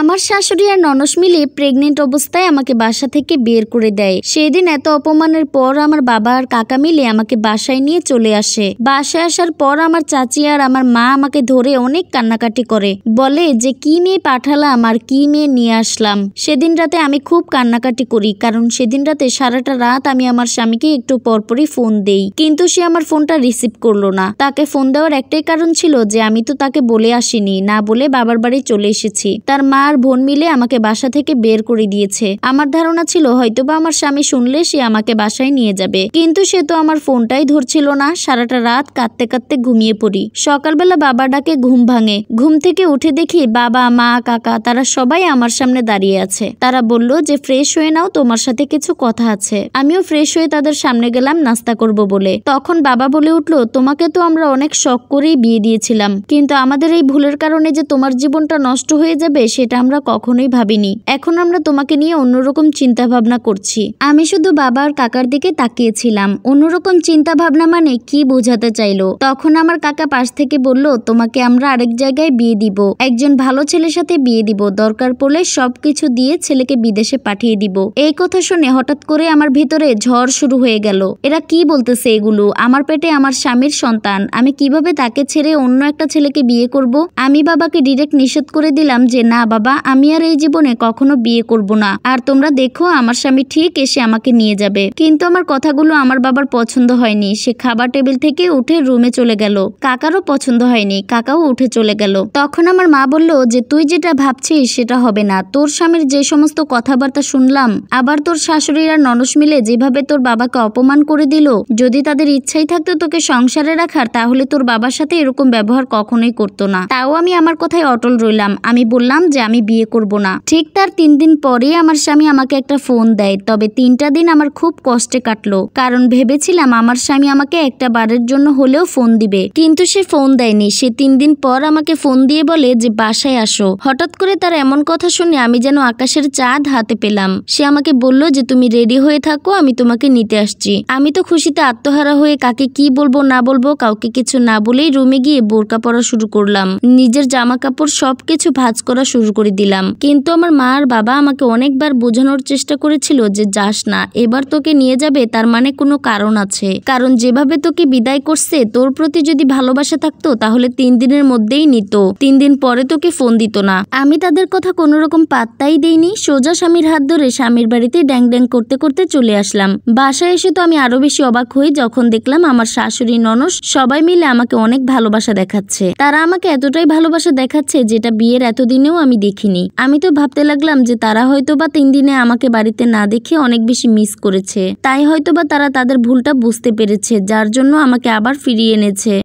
আমার শাশুড়ি আর ননস মিলে প্রেগনেন্ট অবস্থায় আমাকে বাসা থেকে বের করে দেয়। সেদিন এত অপমানের পর আমার বাবা আর কাকা মিলে আমাকে বাসায় নিয়ে চলে আসে। বাসায় আসার পর আমার চাচি আর আমার মা আমাকে ধরে অনেক কান্নাকাটি করে, বলে যে কি মেয়ে পাঠালাম আর কি মেয়ে নিয়ে আসলাম। সেদিন রাতে আমি খুব কান্নাকাটি করি, কারণ সেদিন রাতে সারাটা রাত আমি আমার স্বামীকে একটু পরপরই ফোন দেই, কিন্তু সে আমার ফোনটা রিসিভ করলো না। তাকে ফোন দেওয়ার একটাই কারণ ছিল যে আমি তো তাকে বলে আসিনি, না বলে বাবার বাড়ি চলে এসেছি। তার মা আর বোন মিলে আমাকে বাসা থেকে বের করে দিয়েছে। আমার ধারণা ছিল হয়তোবা আমার স্বামী শুনলে সে আমাকে বাসায় নিয়ে যাবে, কিন্তু সে তো আমার ফোনটাই ধরছিল না। সারাটা রাত কাঁদতে কাঁদতে ঘুমিয়ে পড়ি। সকালবেলা বাবা ডাকে, ঘুম ভাঙে। ঘুম থেকে উঠে দেখি বাবা, মা, কাকা তারা সবাই আমার সামনে দাঁড়িয়ে আছে। তারা বলল যে ফ্রেশ হয়ে নাও, তোমার সাথে কিছু কথা আছে। আমিও ফ্রেশ হয়ে তাদের সামনে গেলাম নাস্তা করব বলে। তখন বাবা বলে উঠলো, তোমাকে তো আমরা অনেক শখ করেই বিয়ে দিয়েছিলাম, কিন্তু আমাদের এই ভুলের কারণে যে তোমার জীবনটা নষ্ট হয়ে যাবে সেটা আমরা কখনোই ভাবিনি। এখন আমরা তোমাকে নিয়ে অন্যরকম চিন্তা ভাবনা করছি। আমি শুধু বাবা আর কাকার দিকে তাকিয়েছিলাম। অন্যরকম চিন্তা ভাবনা মানে কি বোঝাতে চাইলো। তখন আমার কাকা পাশ থেকে বলল, তোমাকে আমরা আরেক জায়গায় বিয়ে দিব, একজন ভালো ছেলের সাথে বিয়ে দিব, দরকার পড়লে সবকিছু দিয়ে ছেলেকে বিদেশে পাঠিয়ে দিব। এই কথা শুনে হঠাৎ করে আমার ভিতরে ঝড় শুরু হয়ে গেল। এরা কি বলতেছে এগুলো? আমার পেটে আমার স্বামীর সন্তান, আমি কিভাবে তাকে ছেড়ে অন্য একটা ছেলেকে বিয়ে করব? আমি বাবাকে ডিরেক্ট নিষেধ করে দিলাম যে না বাবা, আমি আর এই জীবনে কখনো বিয়ে করব না, আর তোমরা দেখো আমার স্বামী ঠিক এসে আমাকে নিয়ে যাবে। কিন্তু আমার কথাগুলো আমার বাবার পছন্দ হয়নি। সে খাবার টেবিল থেকে উঠে রুমে চলে গেল। কাকারও পছন্দ হয়নি, কাকাও উঠে চলে গেল। তখন আমার মা বলল যে তুই যেটা ভাবছিস সেটা হবে না। তোর স্বামীর যে সমস্ত কথাবার্তা শুনলাম, আবার তোর শাশুড়ি আর ননস মিলে যেভাবে তোর বাবাকে অপমান করে দিল, যদি তাদের ইচ্ছাই থাকতো তোকে সংসারে রাখার, তাহলে তোর বাবার সাথে এরকম ব্যবহার কখনোই করতো না। তাও আমি আমার কথায় অটল রইলাম। আমি বললাম যে আমি বিয়ে করব না। ঠিক তার 3 দিন পরে আমার স্বামী আমাকে একটা ফোন দেয়। তবে 3টা দিন আমার খুব কষ্টে কাটলো, কারণ ভেবেছিলাম আমার স্বামী আমাকে একটা বারের জন্য হলেও ফোন দিবে, কিন্তু সে ফোন দেয়নি। সে 3 দিন পর আমাকে ফোন দিয়ে বলে যে বাসায় আসো। হঠাৎ করে তার এমন কথা শুনে আমি যেন আকাশের চাঁদ হাতে পেলাম। সে আমাকে বলল যে তুমি রেডি হয়ে থাকো, আমি তোমাকে নিতে আসছি। আমি তো খুশিতে আত্মহারা হয়ে কাকে কি বলবো না বলবো কাউকে কিছু না বলেই রুমে গিয়ে বোরকা পরা শুরু করলাম। নিজের জামা কাপড় সবকিছু ভাঁজ করা শুরু করে দিলাম। কিন্তু আমার মা আর বাবা আমাকে অনেকবার বোঝানোর চেষ্টা করেছিল যে যাস না, এবার তোকে নিয়ে যাবে তার মানে কোনো কারণ আছে, কারণ যেভাবে তোকে বিদায় করছে, তোর প্রতি যদি ভালোবাসা থাকতো তাহলে 3 দিনের মধ্যেই নিত, 3 দিন পরে তোকে ফোন দিত না। আমি তাদের কথা কোনো রকম পাত্তাই দেইনি। সোজা স্বামীর হাত ধরে স্বামীর বাড়িতে ড্যাং ড্যাং করতে করতে চলে আসলাম। বাসায় এসে তো আমি আরো বেশি অবাক হই যখন দেখলাম আমার শাশুড়ি, ননস সবাই মিলে আমাকে অনেক ভালোবাসা দেখাচ্ছে। তারা আমাকে এতটাই ভালোবাসা দেখাচ্ছে যেটা বিয়ের এতদিনেও আমি দেখিনি। আমি তো ভাবতে লাগলাম যে তারা হয়তোবা 3 দিনে আমাকে বাড়িতে না দেখে অনেক বেশি মিস করেছে, তাই হয়তোবা তারা তাদের ভুলটা বুঝতে পেরেছে, যার জন্য আমাকে আবার ফিরিয়ে এনেছে।